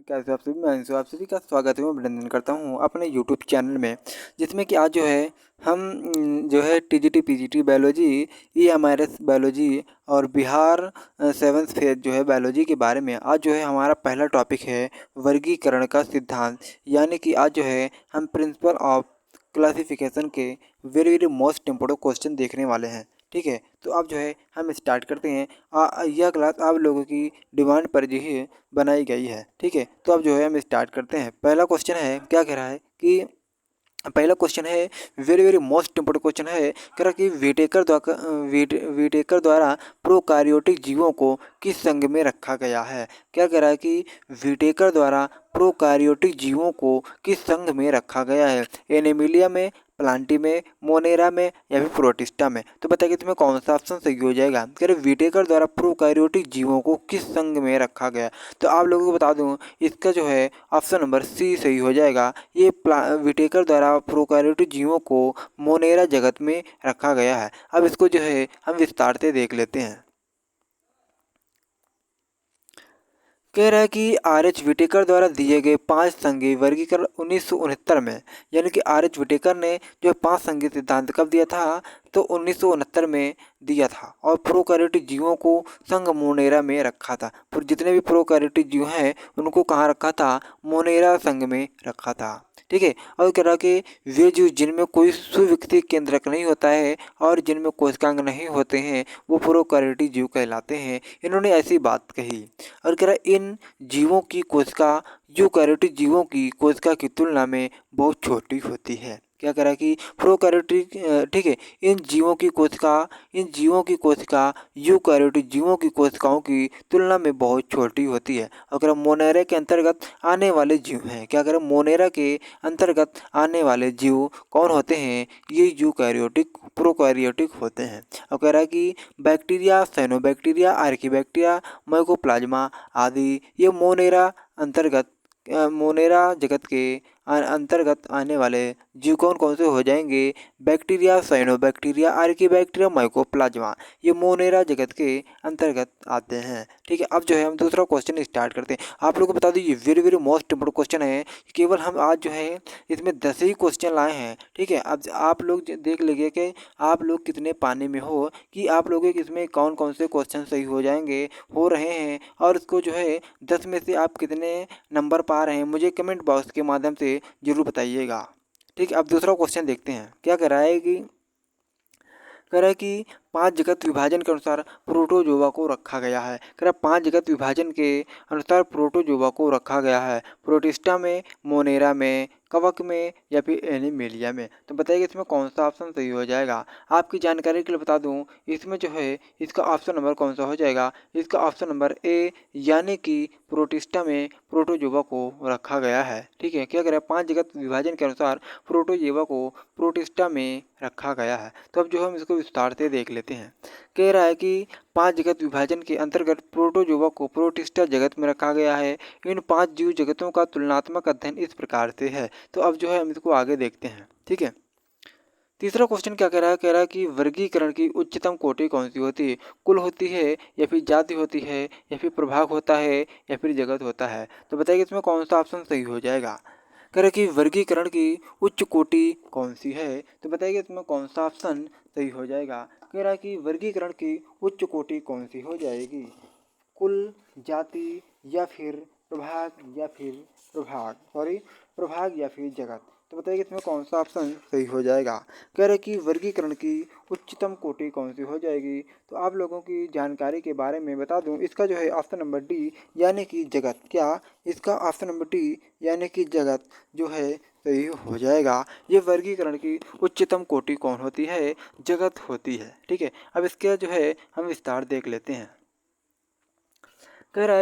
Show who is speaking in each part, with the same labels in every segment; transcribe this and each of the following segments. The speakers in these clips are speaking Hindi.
Speaker 1: कैसे आप सभी, मैं अंशु आप सभी का स्वागत है। मैं अभिनंदन करता हूँ अपने यूट्यूब चैनल में, जिसमें कि आज जो है हम जो है TGT PGT biology, EMRS biology और बिहार सेवन्थ फेज जो है बायोलॉजी के बारे में आज जो है हमारा पहला टॉपिक है वर्गीकरण का सिद्धांत। यानी कि आज जो है हम प्रिंसिपल ऑफ क्लासिफिकेशन के very very most important question देखने वाले हैं। ठीक है, तो अब जो है हम स्टार्ट करते हैं। यह क्लास आप लोगों की डिमांड पर जो है बनाई गई है। ठीक है, तो अब जो है हम स्टार्ट करते हैं। पहला क्वेश्चन है, क्या कह रहा है कि पहला क्वेश्चन है very very most important question है। कह रहा कि वीटेकर द्वारा प्रोकार्योटिक जीवों को किस संघ में रखा गया है। क्या कह रहा है कि वीटेकर द्वारा प्रोकार्योटिक जीवों को किस संघ में रखा गया है। एनिमिलिया में, प्लांटी में, मोनेरा में या फिर प्रोटिस्टा में। तो बताइए तुम्हें कौन सा ऑप्शन सही हो जाएगा। कह रहे वीटेकर द्वारा प्रोकार्योटिक जीवों को किस संघ में रखा गया। तो आप लोगों को बता दूं, इसका जो है ऑप्शन नंबर सी सही हो जाएगा। ये विटेकर द्वारा प्रोकार्योटिक जीवों को मोनेरा जगत में रखा गया है। अब इसको जो है हम विस्तार से देख लेते हैं। कह रहा है कि आर.एच. विटेकर द्वारा दिए गए 5 संघीय वर्गीकरण 1969 में, यानी कि आर.एच. विटेकर ने जो 5 संघीय सिद्धांत कब दिया था, तो 1969 में दिया था। और प्रोकैरियोटिक जीवों को संघ मोनेरा में रखा था। फिर जितने भी प्रोकैरियोटिक जीव हैं उनको कहाँ रखा था, मोनेरा संघ में रखा था। ठीक है, और कह रहा कि वे जीव जिनमें कोई सुविकसित केंद्रक नहीं होता है और जिनमें कोशिकांग नहीं होते हैं वो प्रोकैरियोटिक जीव कहलाते हैं। इन्होंने ऐसी बात कही। और कह रहा इन जीवों की कोशिका यूकैरियोटिक जीवों की कोशिका की तुलना में बहुत छोटी होती है। क्या कह रहा है कि प्रोकैरियोटिक, ठीक है, इन जीवों की कोशिका यूकैरियोटिक जीवों की कोशिकाओं की तुलना में बहुत छोटी होती है। अगर मोनेरा के अंतर्गत आने वाले जीव हैं, क्या करें, मोनेरा के अंतर्गत आने वाले जीव कौन होते हैं, ये यूकैरियोटिक प्रोकैरियोटिक होते हैं। और कह रहा है कि बैक्टीरिया, साइनोबैक्टीरिया, आर्किबैक्टीरिया, माइकोप्लाज्मा आदि ये मोनेरा जगत के अंतर्गत आने वाले जीव कौन कौन से हो जाएंगे, बैक्टीरिया, साइनोबैक्टीरिया, आर्किबैक्टीरिया, माइकोप्लाज्मा, ये मोनेरा जगत के अंतर्गत आते हैं। ठीक है, अब जो है हम दूसरा क्वेश्चन स्टार्ट करते हैं। आप लोगों को बता दीजिए very very most important question है। केवल हम आज जो है इसमें 10 ही क्वेश्चन लाए हैं। ठीक है, अब आप लोग देख लीजिए कि आप लोग कितने पानी में हो, कि आप लोगों के इसमें कौन कौन से क्वेश्चन सही हो रहे हैं और इसको जो है 10 में से आप कितने नंबर पा रहे हैं, मुझे कमेंट बॉक्स के माध्यम से ज़रूर बताइएगा। ठीक है, अब दूसरा क्वेश्चन देखते हैं। क्या कह रहा है कि 5 जगत विभाजन के अनुसार प्रोटोजोआ को रखा गया है। 5 जगत विभाजन के अनुसार प्रोटोजोआ को रखा गया है। प्रोटिस्टा में, मोनेरा में, कवक में या फिर एनिमेलिया में। तो बताइए इसमें कौन सा ऑप्शन सही हो जाएगा। आपकी जानकारी के लिए बता दूं, इसमें जो है इसका ऑप्शन नंबर कौन सा हो जाएगा, इसका ऑप्शन नंबर ए, यानी कि प्रोटिस्टा में प्रोटोजोआ को रखा गया है। ठीक है, क्या कह रहा है, 5 जगत विभाजन के अनुसार प्रोटोजोआ को प्रोटिस्टा में रखा गया है। तो अब जो हम इसको विस्तार से देख लेते हैं। कह रहा है कि 5 जगत विभाजन के अंतर्गत प्रोटोजोआ को प्रोटिस्टा जगत में रखा गया है। इन 5 जीव जगतों का तुलनात्मक अध्ययन इस प्रकार से है। तो अब जो है हम इसको आगे देखते हैं। ठीक है, तीसरा क्वेश्चन क्या कह रहा है कि वर्गीकरण की उच्चतम कोटि कौन सी होती है, कुल होती है या फिर जाति होती है या फिर प्रभाग होता है या फिर जगत होता है। तो बताइए इसमें कौन सा ऑप्शन सही हो जाएगा। कह रहे कि वर्गीकरण की उच्च कोटि कौन सी है। तो बताइए इसमें कौन सा ऑप्शन सही हो जाएगा। कह रहा है कि वर्गीकरण की उच्च कोटि कौन सी हो जाएगी, कुल, जाति या फिर प्रभाग या फिर जगत। तो बताइए इसमें कौन सा ऑप्शन सही हो जाएगा। कह रहे कि वर्गीकरण की उच्चतम कोटि कौन सी हो जाएगी। तो आप लोगों की जानकारी के बारे में बता दूं, इसका जो है ऑप्शन नंबर डी, यानी कि जगत। क्या, इसका ऑप्शन नंबर डी यानी कि जगत जो है सही हो जाएगा। ये वर्गीकरण की उच्चतम कोटि कौन होती है, जगत होती है। ठीक है, अब इसके जो है हम विस्तार देख लेते हैं। कह रहा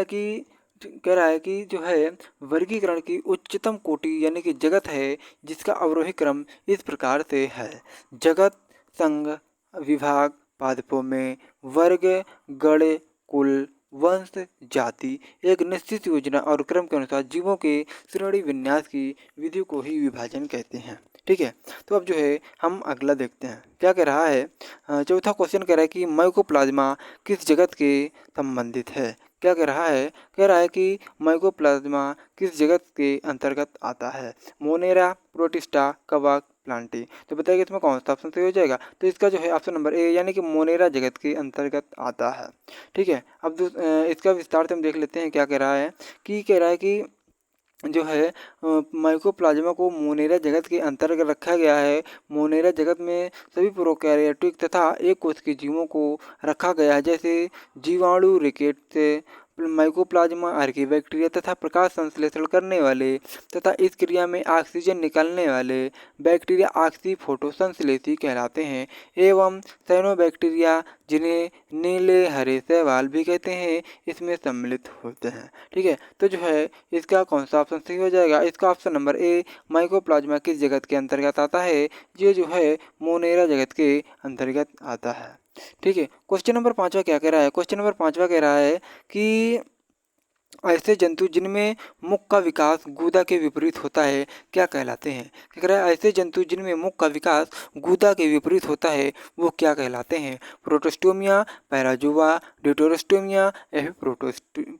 Speaker 1: है कि जो है वर्गीकरण की उच्चतम कोटि यानी कि जगत है, जिसका अवरोही क्रम इस प्रकार से है। जगत, संघ, विभाग, पादपों में, वर्ग, गण, कुल, वंश, जाति एक निश्चित योजना और क्रम के अनुसार जीवों के श्रेणी विन्यास की विधि को ही विभाजन कहते हैं। ठीक है, तो अब जो है हम अगला देखते हैं। क्या कह रहा है, चौथा क्वेश्चन कह रहा है कि माइकोप्लाज्मा किस जगत के संबंधित है। क्या कह रहा है, कह रहा है कि माइकोप्लाज्मा किस जगत के अंतर्गत आता है, मोनेरा, प्रोटिस्टा, कवक, प्लांटी। तो बताइए इसमें कौन सा ऑप्शन सही हो जाएगा। तो इसका जो है ऑप्शन नंबर ए यानी कि मोनेरा जगत के अंतर्गत आता है। ठीक है, अब इसका विस्तार से हम देख लेते हैं क्या कह रहा है। कह रहा है कि जो है माइकोप्लाज्मा को मोनेरा जगत के अंतर्गत रखा गया है। मोनेरा जगत में सभी प्रोकैरियोटिक तथा एक कोश के जीवों को रखा गया है, जैसे जीवाणु, रिकेट्स, माइकोप्लाज्मा, आर्कीबैक्टीरिया तथा प्रकाश संश्लेषण करने वाले तथा इस क्रिया में ऑक्सीजन निकालने वाले बैक्टीरिया ऑक्सी फोटोसंश्लेषी कहलाते हैं, एवं साइनोबैक्टीरिया जिन्हें नीले हरे शैवाल भी कहते हैं, इसमें सम्मिलित होते हैं। ठीक है, तो जो है इसका कौन सा ऑप्शन सही हो जाएगा। इसका ऑप्शन नंबर ए माइकोप्लाज्मा किस जगत के अंतर्गत आता है, ये जो है मोनेरा जगत के अंतर्गत आता है। ठीक है, क्वेश्चन नंबर 5वां क्या कह रहा है। क्वेश्चन नंबर 5वां कह रहा है कि ऐसे जंतु जिनमें मुख का विकास गूदा के विपरीत होता है क्या कहलाते हैं। क्या कह रहा है, ऐसे जंतु जिनमें मुख का विकास गूदा के विपरीत होता है वो क्या कहलाते हैं, प्रोटोस्टोमिया, पैराजोआ, ड्यूटेरोस्टोमिया या फिर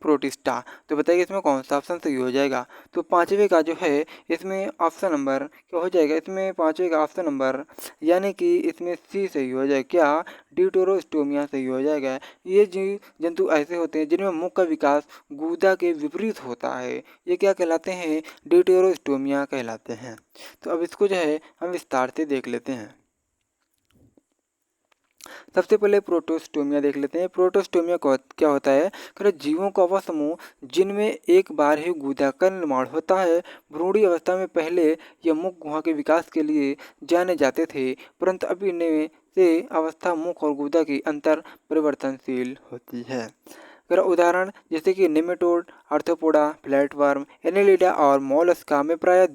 Speaker 1: प्रोटिस्टा। तो बताइए इसमें कौन सा ऑप्शन सही हो जाएगा। तो 5वें का जो है इसमें ऑप्शन नंबर क्या हो जाएगा, इसमें 5वें का ऑप्शन नंबर यानी कि इसमें सी सही हो जाएगा, क्या ड्यूटेरोस्टोमिया सही हो जाएगा। ये जीव जंतु ऐसे होते हैं जिनमें मुख का विकास गूदा के विपरीत होता है, ये क्या कहलाते हैं, ड्यूटेरोस्टोमिया कहलाते हैं। तो अब इसको जो है हम विस्तार से देख लेते हैं। सबसे पहले प्रोटोस्टोमिया देख लेते हैं। प्रोटोस्टोमिया क्या होता है, जीवों का वह समूह जिनमें एक बार ही गूदा का निर्माण होता है। भ्रूणी अवस्था में पहले यह मुख गुहा के विकास के लिए जाने जाते थे, परंतु अब इनमें से अवस्था मुख और गूदा की अंतर परिवर्तनशील होती है। उदाहरण जैसे कि निमेटोड, आर्थ्रोपोडा, फ्लैटवर्म, एनेलिडा और मोलस्का में प्रायः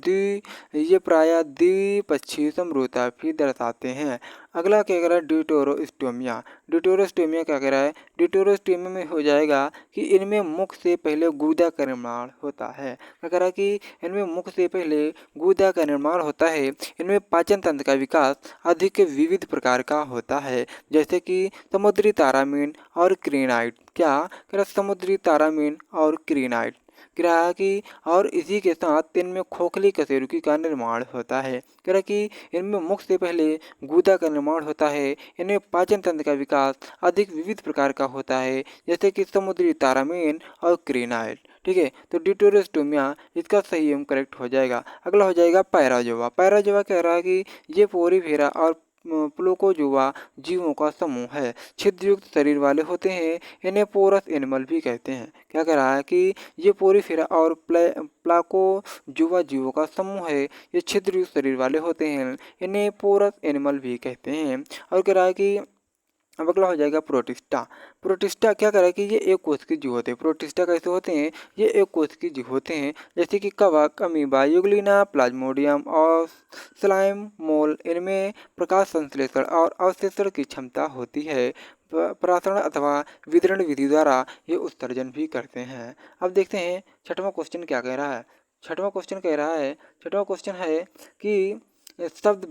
Speaker 1: द्विपक्षीय समरूपता भी दर्शाते हैं। अगला क्या कह रहा है, ड्यूटेरोस्टोमिया। ड्यूटेरोस्टोमिया क्या कह रहा है, ड्यूटेरोस्टोमिया में हो जाएगा कि इनमें मुख से पहले गूदा का निर्माण होता है। क्या कह रहा है कि इनमें मुख से पहले गूदा का निर्माण होता है। इनमें पाचन तंत्र का विकास अधिक विविध प्रकार का होता है, जैसे कि समुद्री तारामीन और क्रीनाइट। क्या कह रहा, समुद्री तारामीन और क्रीनाइट ग्रह की, और इसी के साथ इनमें खोखली कशेरुकी का निर्माण होता है। कह रहा कि इनमें मुख से पहले गूदा का निर्माण होता है। इनमें पाचन तंत्र का विकास अधिक विविध प्रकार का होता है, जैसे कि समुद्री तारामीन और क्रीनाइट। ठीक है, तो ड्यूटेरोस्टोमिया इसका सही एवं करेक्ट हो जाएगा। अगला हो जाएगा पैराजोआ। पैराजोआ कह रहा है कि ये पोरीफेरा और प्लूकोजोआ जीवों का समूह है, छिद्रयुक्त शरीर वाले होते हैं, इन्हें पोरस एनिमल भी कहते हैं। क्या कह रहा है कि ये पोरीफेरा और प्लाकोजोआ जीवों का समूह है, ये छिद्रयुक्त शरीर वाले होते हैं, इन्हें पोरस एनिमल भी कहते हैं। और कह रहा है कि अब अगला हो जाएगा प्रोटिस्टा। प्रोटिस्टा क्या कर रहा है कि ये एक कोश के जीव होते हैं। प्रोटिस्टा कैसे होते हैं, ये एक कोश के जीव होते हैं, जैसे कि कवक, अमीबा, युग्लिना, प्लाज्मोडियम और स्लाइम मोल। इनमें प्रकाश संश्लेषण और अवशेषण की क्षमता होती है। परासरण अथवा वितरण विधि द्वारा ये उत्सर्जन भी करते हैं। अब देखते हैं 6वां क्वेश्चन क्या कह रहा है। 6वां क्वेश्चन कह रहा है, 6वां क्वेश्चन है कि शब्द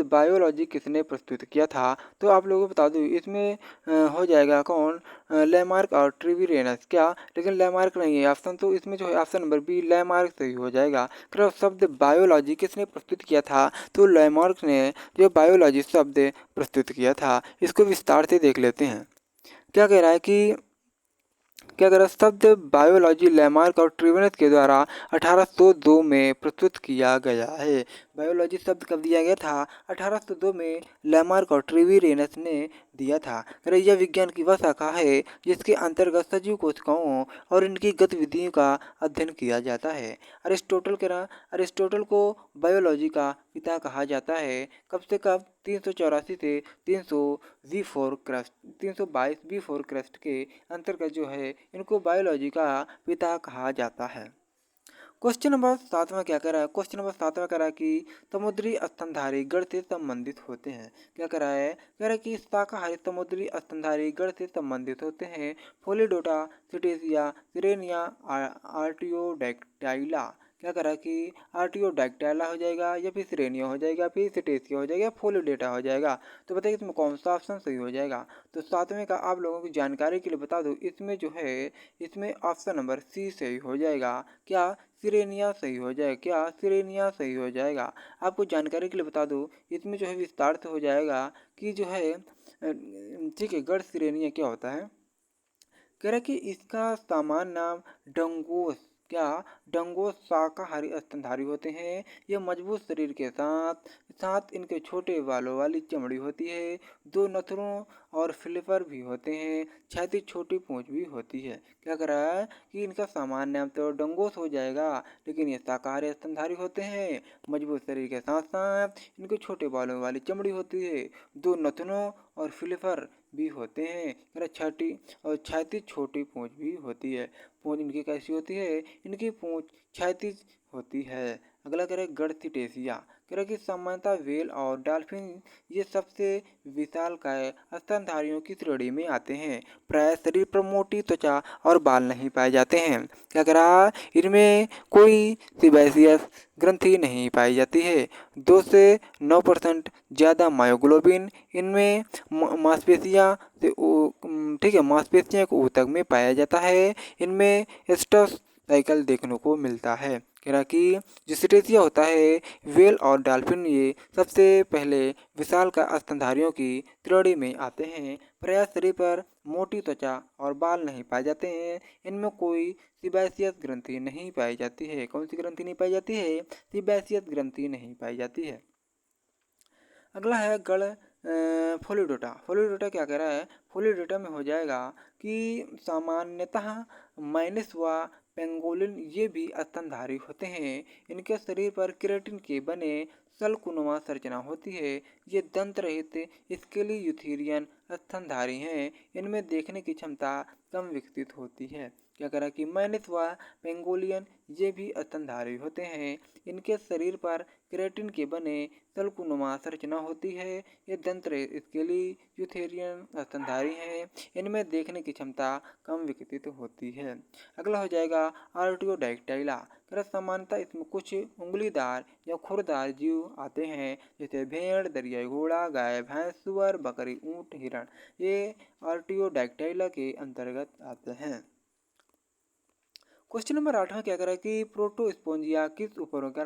Speaker 1: बायोलॉजी किसने प्रस्तुत किया था। तो आप लोगों को बता दूं इसमें हो जाएगा कौन, लैमार्क और ट्रिविरेनस। क्या, लेकिन लैमार्क नहीं है ऑप्शन, तो इसमें जो है ऑप्शन नंबर बी लैमार्क सही हो जाएगा। शब्द बायोलॉजी किसने प्रस्तुत किया था, तो लैमार्क ने जो बायोलॉजी शब्द प्रस्तुत किया था। इसको विस्तार से देख लेते हैं। क्या कह रहा है कि क्या कह रहा है, शब्द बायोलॉजी लैमार्क और ट्रिवेनस के द्वारा 1802 में प्रस्तुत किया गया है। बायोलॉजी शब्द कब दिया गया था, 1802 में लैमार्क और ट्रिवेनस ने दिया था। यह विज्ञान की वह शाखा है जिसके अंतर्गत सजीव कोशिकाओं और इनकी गतिविधियों का अध्ययन किया जाता है। अरिस्टोटल को बायोलॉजी का पिता कहा जाता है। कब से कब, 384 से 322 बिफोर क्राइस्ट के अंतर्गत जो है इनको बायोलॉजी का पिता कहा जाता है। क्वेश्चन नंबर 7वां क्या कह रहा है, क्वेश्चन नंबर 7वां कह रहा है कि समुद्री स्तनधारी गण से संबंधित होते हैं। क्या कह रहा है, कह रहा है कि शाकाहारी समुद्री स्तनधारी गण से संबंधित होते हैं। फोलिडोटा, सिटेसिया, सिरेनिया, आर्टियोडैक्टाइला। क्या करा कि आर्टियोडैक्टाइला हो जाएगा, या फिर सिरेनिया हो जाएगा, फिर सिटेसिया हो जाएगा, फोलियोडेटा हो जाएगा। तो बताइए इसमें कौन सा ऑप्शन सही हो जाएगा। तो सातवें का आप लोगों की जानकारी के लिए बता दूं, इसमें जो है इसमें ऑप्शन नंबर सी सही हो जाएगा। क्या सिरेनिया सही हो जाएगा, क्या सिरेनिया सही हो जाएगा। आपको जानकारी के लिए बता दूं, इसमें जो है विस्तार से हो जाएगा कि जो है ठीक है, गढ़ सिरेनिया क्या होता है। कह रहा कि इसका सामान्य नाम डंगोस, क्या डंगोस शाकाहारी स्तनधारी होते हैं। ये मजबूत शरीर के साथ साथ इनके छोटे बालों वाली चमड़ी होती है, दो नथुरों और फ्लिपर भी होते हैं, छाती छोटी पूंछ भी होती है। क्या कर रहा है कि इनका सामान्य नाम तो डंगोस हो जाएगा, लेकिन ये शाकाहारी स्तनधारी होते हैं, मजबूत शरीर के साथ साथ इनके छोटे बालों वाली चमड़ी होती है, दो नथुनों और फ्लिपर भी होते हैं। छठी और क्षैतिज छोटी पूंछ भी होती है। पूंछ इनकी कैसी होती है, इनकी पूंछ क्षैतिज होती है। अगला कह रहे गढ़सिटेसिया, कह रहे कि सामान्यतः व्हेल और डॉल्फिन ये सबसे विशालकाय स्तनधारियों की श्रेणी में आते हैं। प्राय शरीर पर मोटी त्वचा और बाल नहीं पाए जाते हैं। क्या कह रहा, इनमें कोई सिबेसियस ग्रंथि नहीं पाई जाती है। 2 से 9% ज़्यादा मायोग्लोबिन इनमें मांसपेशियाँ से ठीक है, मांसपेशियाँ को ऊतक में पाया जाता है। इनमें एस्टस साइकिल देखने को मिलता है। कह रहा कि जो सिटेसिया होता है, व्हेल और डॉल्फिन ये सबसे पहले विशाल का स्तनधारियों की श्रेणी में आते हैं। प्रायः शरीर पर मोटी त्वचा और बाल नहीं पाए जाते हैं। इनमें कोई सिबेसियस ग्रंथि नहीं पाई जाती है। कौन सी ग्रंथि नहीं पाई जाती है, सिबेसियस ग्रंथि नहीं पाई जाती है। अगला है गढ़ फोलियोडोटा। फोलियोडोटा क्या कह रहा है, फोलियोडोटा में हो जाएगा कि सामान्यतः माइनस व पेंगोलिन ये भी स्तनधारी होते हैं। इनके शरीर पर केराटिन के बने सल्कुनुमा संरचना होती है। ये दंत रहित स्केलियूथेरियन स्तनधारी हैं। इनमें देखने की क्षमता कम विकसित होती है। क्या करा कि माइनस व पेंगोलियन ये भी स्तनधारी होते हैं। इनके शरीर पर केराटिन के बने सल्कुनुमा संरचना होती है। ये दंत स्केलियूथेरियन स्तनधारी हैं। इनमें देखने की क्षमता कम विकसित होती है। अगला हो जाएगा आर्टियोडैक्टाइला। सामान्यतः इसमें कुछ उंगलीदार या खुरदार जीव आते हैं, जैसे भेड़, दरियाई घोड़ा, गाय, भैंस, सुअर, बकरी, ऊंट, हिरण। ये आर्टियोडैक्टाइला के अंतर्गत आते हैं। क्वेश्चन नंबर 8 में क्या करा कि प्रोटोस्पोंजिया किस उपवर्ग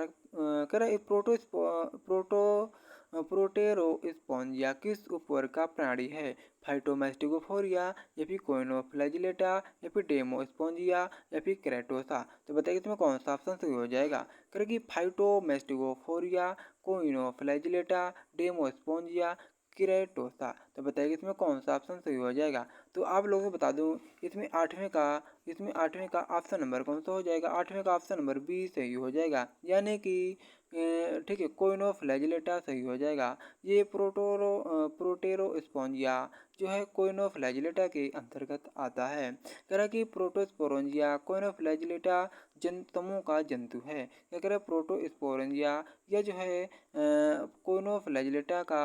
Speaker 1: प्रोटेरोस्पोंजिया किस उपवर्ग का प्राणी है। फाइटोमैस्टिगोफोरिया, या फिर कोइनोफ्लैजिलेटा, या फिर डेमोस्पोंजिया, या फिर क्रेटोसा। तो बताइए इसमें कौन सा ऑप्शन सही हो जाएगा। करेगी फाइटोमैस्टिगोफोरिया, कोइनोफ्लैजिलेटा, डेमोस्पोंजिया, क्रेटोसा। तो बताइए इसमें कौन सा ऑप्शन सही हो जाएगा। तो आप लोगों को बता दूं, इसमें आठवें का ऑप्शन नंबर कौन सा हो जाएगा। आठवें का ऑप्शन नंबर बी सही हो जाएगा, यानी कि ठीक है, कोइनोफ्लैजिलेटा सही हो जाएगा। ये प्रोटेरोस्पोंजिया जो है कोइनोफ्लैजिलेटा के अंतर्गत आता है। कह रहा कि प्रोटोस्पोरोंजिया कोइनोफ्लैजिलेटा समूह का जंतु है। क्या कह रहा है, प्रोटोस्पोरोंजिया यह जो है कोइनोफ्लैजिलेटा का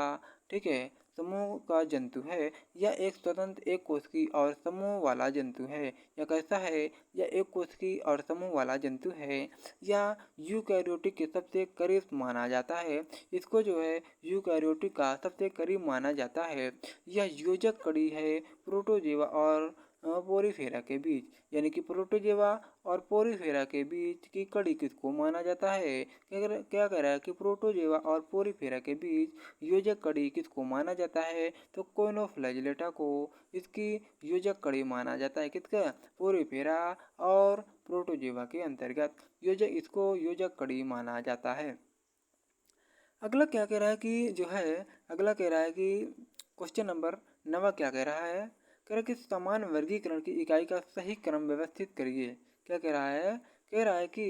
Speaker 1: ठीक है समूह का जंतु है। यह एक स्वतंत्र एक कोशिकी और समूह वाला जंतु है। यह कैसा है, यह एक कोशिकी और समूह वाला जंतु है। यह यूकैरियोटिक के सबसे करीब माना जाता है। इसको जो है यूकैरियोटिक का सबसे करीब माना जाता है। यह योजक कड़ी है प्रोटोजेवा और पोरीफेरा के बीच, यानी कि प्रोटोजेवा और पोरीफेरा के बीच की कड़ी किसको माना जाता है। क्या कह रहा है कि प्रोटोजेवा और पोरीफेरा के बीच योजक कड़ी किसको माना जाता है। तो कोइनोफ्लैजिलेटा को इसकी योजक कड़ी माना जाता है। किसका, पोरीफेरा और प्रोटोजेवा के अंतर्गत इसको योजक कड़ी माना जाता है। अगला क्या कह रहा है कि जो है अगला कह रहा है कि क्वेश्चन नंबर 9 क्या कह रहा है। कह रहा है कि समान वर्गीकरण की इकाई का सही क्रम व्यवस्थित करिए। क्या कह रहा है, कह रहा है कि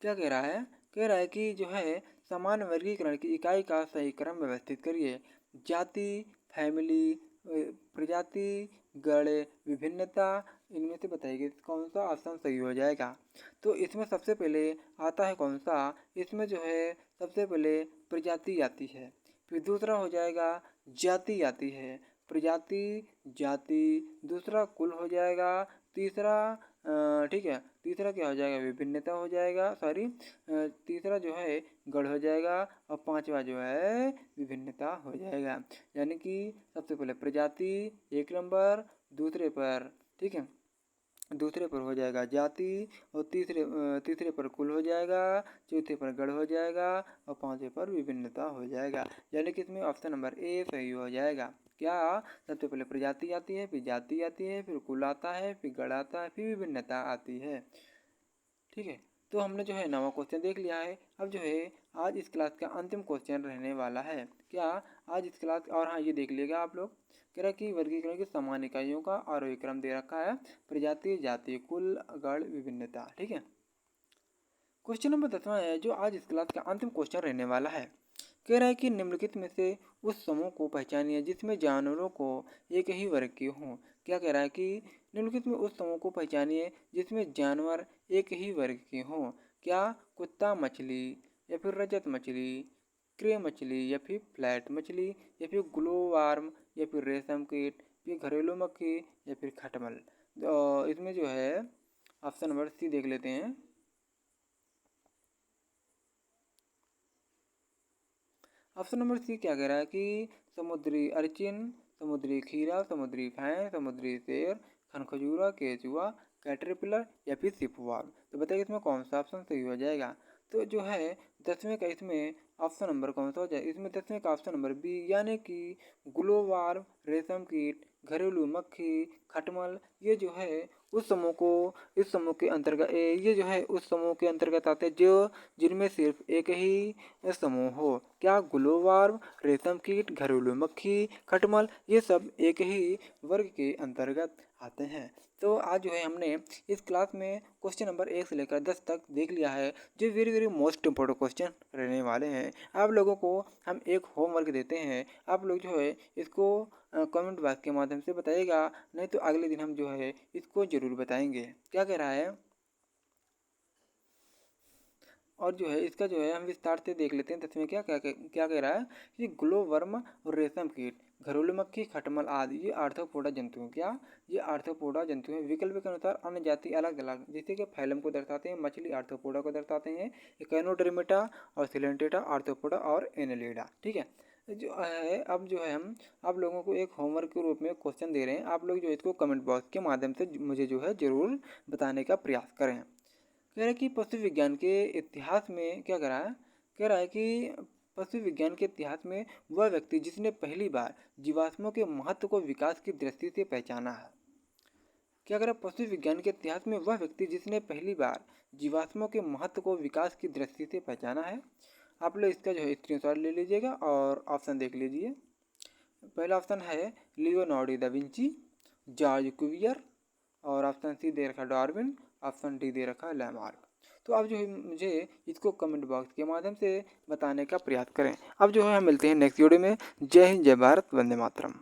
Speaker 1: क्या कह रहा है, कह रहा है कि जो है समान वर्गीकरण की इकाई का सही क्रम व्यवस्थित करिए। जाति, फैमिली, प्रजाति, गण, विभिन्नता, इनमें से बताइए कौन सा ऑप्शन सही हो जाएगा। तो इसमें सबसे पहले आता है कौन सा, इसमें जो है सबसे पहले प्रजाति आती है, फिर दूसरा हो जाएगा जाति आती है, प्रजाति, जाति, दूसरा कुल हो जाएगा, तीसरा ठीक है, तीसरा क्या हो जाएगा, विभिन्नता हो जाएगा, सॉरी तीसरा जो है गण हो जाएगा, और पांचवा जो है विभिन्नता हो जाएगा। यानी कि सबसे पहले प्रजाति एक नंबर, दूसरे पर, ठीक है, दूसरे पर हो जाएगा जाति, और तीसरे पर कुल हो जाएगा, चौथे पर गण हो जाएगा, और पांचवे पर विभिन्नता हो जाएगा। यानी कि इसमें ऑप्शन नंबर ए सही हो जाएगा। क्या, सबसे पहले प्रजाति आती है, फिर जाति आती है, फिर कुल आता है, फिर गण आता है, फिर विभिन्नता आती है। ठीक है, तो हमने जो है 9वां क्वेश्चन देख लिया है। अब जो है आज इस क्लास का अंतिम क्वेश्चन रहने वाला है। क्या, आज इस क्लास, और हाँ ये देख लीजिएगा आप लोग, कह रहा है कि वर्गीकरण की सामान्य इकाइयों का आरोही क्रम दे रखा है, प्रजाति, जाति, कुल, गण, विभिन्नता। ठीक है, क्वेश्चन नंबर 10वां है जो आज इस क्लास का अंतिम क्वेश्चन रहने वाला है। कह रहा है कि निम्नलिखित में से उस समूह को पहचानिए जिसमें जानवरों को एक ही वर्ग के हों। क्या कह रहा है कि निम्नलिखित में उस समूह को पहचानिए जिसमें जानवर एक ही वर्ग के हों। क्या, कुत्ता मछली, या फिर रजत मछली, क्रे मछली, या फिर फ्लैट मछली, या फिर ग्लोवार्म, या फिर रेशम कीट, फिर घरेलू मक्खी, या फिर खटमल। इसमें जो है ऑप्शन नंबर सी देख लेते हैं। ऑप्शन नंबर सी क्या कह रहा है कि समुद्री अर्चिन, समुद्री खीरा, समुद्री भैंस, समुद्री शेर, खनखजूरा, केचुआ, कैटरपिलर, या फिर सिपवार। तो बताइए इसमें कौन सा ऑप्शन सही हो जाएगा। तो जो है 10वें का इसमें ऑप्शन नंबर कौन सा हो जाए, इसमें 10वें का ऑप्शन नंबर बी, यानी कि ग्लोवार्म, रेशम कीट, घरेलू मक्खी, खटमल, ये जो है उस समूह को, इस समूह के अंतर्गत, ये जो है उस समूह के अंतर्गत आते हैं जो जिनमें सिर्फ एक ही समूह हो। क्या, ग्लोवार्म, रेशम कीट, घरेलू मक्खी, खटमल, ये सब एक ही वर्ग के अंतर्गत आते हैं। तो आज जो है हमने इस क्लास में क्वेश्चन नंबर 1 से लेकर 10 तक देख लिया है, जो very very most important question रहने वाले हैं। आप लोगों को हम एक होमवर्क देते हैं, आप लोग जो है इसको कमेंट बॉक्स के माध्यम से बताइएगा, नहीं तो अगले दिन हम जो है इसको ज़रूर बताएंगे। क्या कह रहा है, और जो है इसका जो है हम विस्तार से देख लेते हैं। 10वें क्या कह रहा है कि ग्लोवर्म और रेशम कीट, घरेलू मक्खी, खटमल आदि ये आर्थ्रोपोडा जंतु हैं। क्या, ये आर्थ्रोपोडा जंतु हैं। विकल्प के अनुसार अन्य जाति अलग अलग, जैसे कि फैलम को दर्शाते हैं, मछली आर्थ्रोपोडा को दर्शाते हैं, इकोनोडर्मेटा और सिलेंटेटा आर्थ्रोपोडा और एनेलिडा। ठीक है, जो है अब जो है हम आप लोगों को एक होमवर्क के रूप में क्वेश्चन दे रहे हैं। आप लोग जो इसको कमेंट बॉक्स के माध्यम से मुझे जो है ज़रूर बताने का प्रयास करें। कह रहा है कि पशु विज्ञान के इतिहास में क्या कह रहा है, कह रहा है कि पशु विज्ञान के इतिहास में वह व्यक्ति जिसने पहली बार जीवाश्मों के महत्व को विकास की दृष्टि से पहचाना है। क्या कह रहा है, पशु विज्ञान के इतिहास में वह व्यक्ति जिसने पहली बार जीवाश्मों के महत्व को विकास की दृष्टि से पहचाना है। आप लोग इसका जो है स्क्रीनशॉट ले लीजिएगा और ऑप्शन देख लीजिए। पहला ऑप्शन है Leonardo da Vinci, George Cuvier, और ऑप्शन सी दे रखा डार्विन, ऑप्शन डी दे रखा लैमार्क। तो अब जो है मुझे इसको कमेंट बॉक्स के माध्यम से बताने का प्रयास करें। अब जो है हम मिलते हैं नेक्स्ट वीडियो में। जय हिंद, जय भारत, वंदे मातरम।